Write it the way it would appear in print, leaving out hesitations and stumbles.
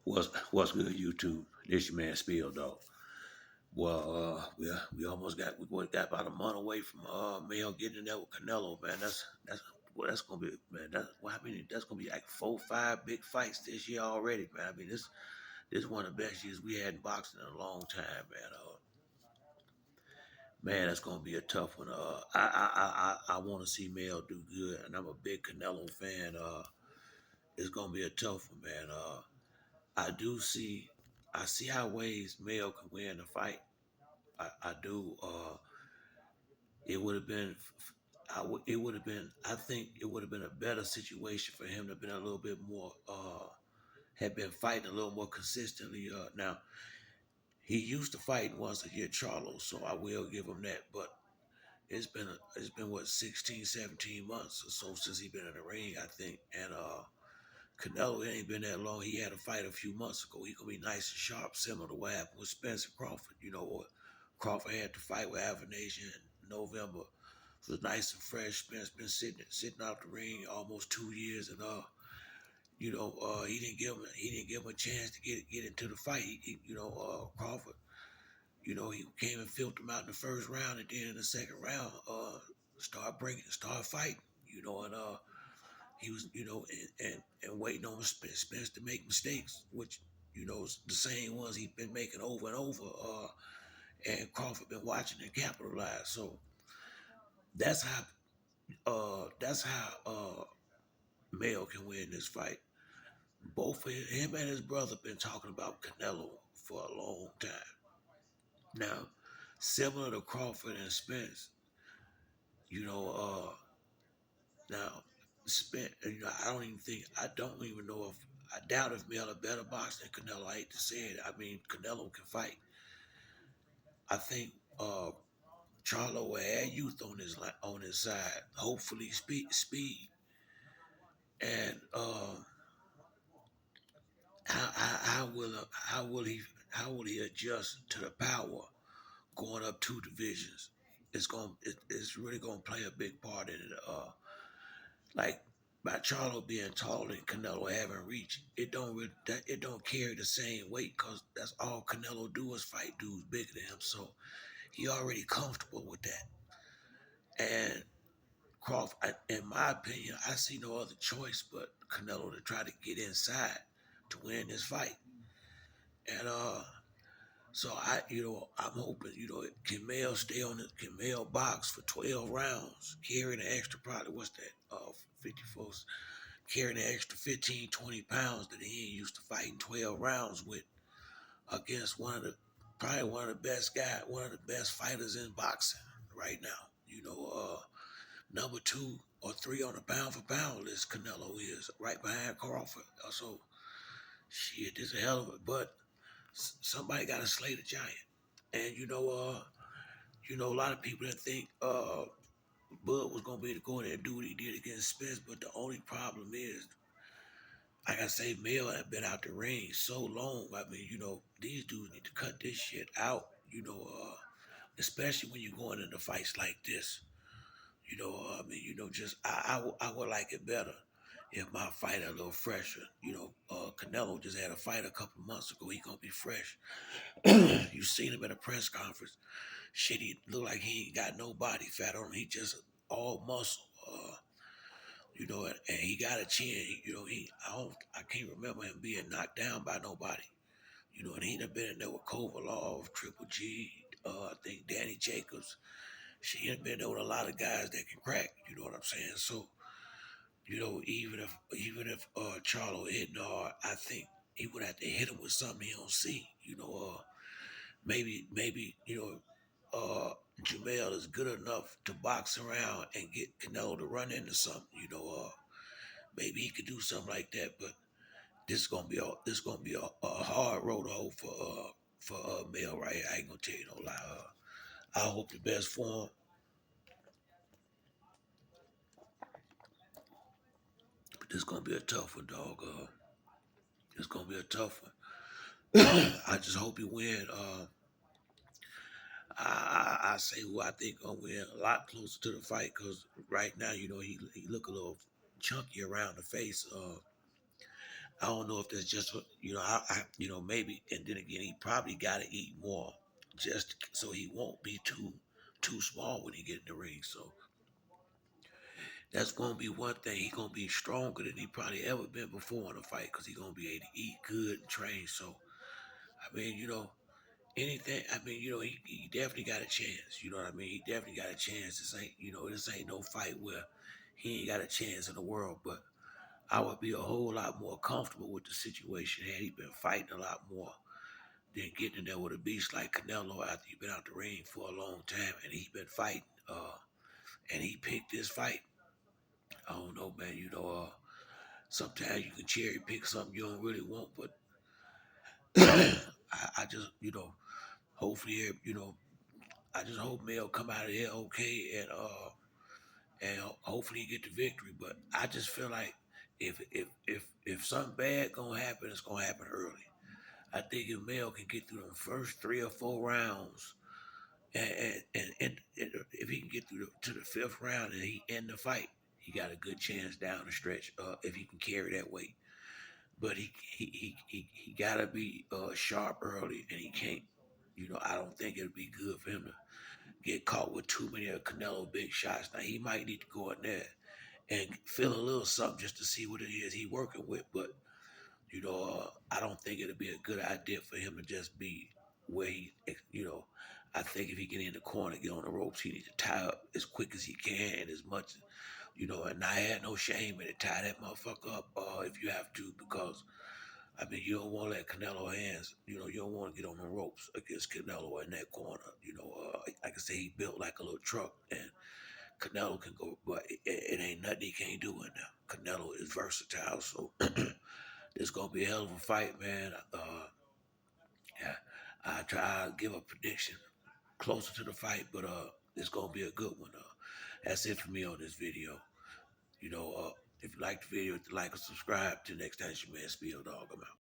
What's good, YouTube? This your man Spill Dog. Well, we almost got about a month away from Mayo getting in there with Canelo, man. That's gonna be, man. That's gonna be like 4, 5 big fights this year already, man. I mean this is one of the best years we had in boxing in a long time, man. Man, that's gonna be a tough one. I want to see Mayo do good, and I'm a big Canelo fan. It's gonna be a tough one, man. I do see, I see how ways Mayo can win the fight. I do. It would have been, it would have been. I think it would have been a better situation for him to have been a little bit more. Had been fighting a little more consistently. Now he used to fight once a year, Charlo, so I will give him that. But it's been what 16, 17 months or so since he been in the ring, I think, and Canelo, it ain't been that long. He had a fight a few months ago. He gonna be nice and sharp, similar to what happened with Spencer Crawford. Or Crawford had to fight with Avanation in November. It was nice and fresh. Spence been sitting out the ring almost 2 years, and he didn't give him a chance to get into the fight. Crawford, he came and filled him out in the first round, and then in the second round, start fighting. And he was, and waiting on Spence to make mistakes, which, is the same ones he's been making over and over. And Crawford been watching and capitalize. So that's how, Mayo can win this fight. Both of him and his brother been talking about Canelo for a long time. Now, similar to Crawford and Spence, you know, now Spence, I don't even know if, I doubt if Mel a better boxer than Canelo. I hate to say it. I mean, Canelo can fight. I think Charlo will add youth on his side. Hopefully, speed, and how will he adjust to the power going up two divisions? It's really gonna play a big part in it. Like by Charlo being taller and Canelo having reach, it don't carry the same weight because that's all Canelo do is fight dudes bigger than him. So he already comfortable with that. And Crawford, in my opinion, I see no other choice but Canelo to try to get inside to win this fight. And so I'm hoping, can Mel can Mel box for 12 rounds, carrying an extra, probably, what's that, 54, carrying an extra 15, 20 pounds that he ain't used to fighting 12 rounds with, against probably one of the best fighters in boxing right now. Number 2 or 3 on the pound for pound list, Canelo is right behind Crawford. So, shit, this is a hell of it. But somebody got to slay the giant. And a lot of people that think Bud was gonna be able to go in there and do what he did against Spence, but the only problem is, like I say, Mel had been out the ring so long. I mean, these dudes need to cut this shit out. Especially when you're going into fights like this. Just I would like it better if my fight a little fresher. Canelo just had a fight a couple months ago. He gonna be fresh. You seen him at a press conference. Shit, he look like he ain't got no body fat on him. He just all muscle. And he got a chin. I can't remember him being knocked down by nobody. And he done been in there with Kovalov, Triple G, I think Danny Jacobs. She had been there with a lot of guys that can crack. You know what I'm saying? So, even if Charlo hitting hard, I think he would have to hit him with something he don't see. Maybe Jermell is good enough to box around and get Canelo to run into something. Maybe he could do something like that. But this is gonna be a hard road to hoe for Mel right here. I ain't gonna tell you no lie. I hope the best for him, but this gonna be a tough one, dog. It's gonna be a tough one. I just hope he win. I say who I think gonna win a lot closer to the fight because right now, he look a little chunky around the face. I don't know if that's just maybe, and then again he probably got to eat more just so he won't be too small when he get in the ring. So that's gonna be one thing. He gonna be stronger than he probably ever been before in a fight because he gonna be able to eat good and train. So I mean, anything. I mean, he definitely got a chance. You know what I mean? He definitely got a chance. This ain't no fight where he ain't got a chance in the world. But I would be a whole lot more comfortable with the situation had he been fighting a lot more than getting in there with a beast like Canelo after he been out the ring for a long time and he been fighting. And he picked this fight. I don't know, man. Sometimes you can cherry pick something you don't really want, but I just, hopefully, I just hope Mel come out of here okay and hopefully get the victory. But I just feel like if something bad gonna happen, it's gonna happen early. I think if Mel can get through the first 3 or 4 rounds, and if he can get through to the fifth round and he end the fight, he got a good chance down the stretch if he can carry that weight. But he gotta be sharp early, and he can't. I don't think it'd be good for him to get caught with too many of Canelo big shots. Now he might need to go in there and feel a little something just to see what it is he working with. But I don't think it'd be a good idea for him to just be where I think if he get in the corner, get on the ropes, he needs to tie up as quick as he can and as much, and I had no shame in it. Tie that motherfucker up if you have to, because I mean, you don't want to let Canelo hands, you don't want to get on the ropes against Canelo in that corner. Like I say, he built like a little truck, and Canelo can go, but it ain't nothing he can't do in there. Canelo is versatile, so it's gonna be a hell of a fight, man. Yeah, I try to give a prediction closer to the fight, but it's gonna be a good one. That's it for me on this video. If you like the video, like and subscribe. Till next time, it's your man Spiel Dog. I'm out.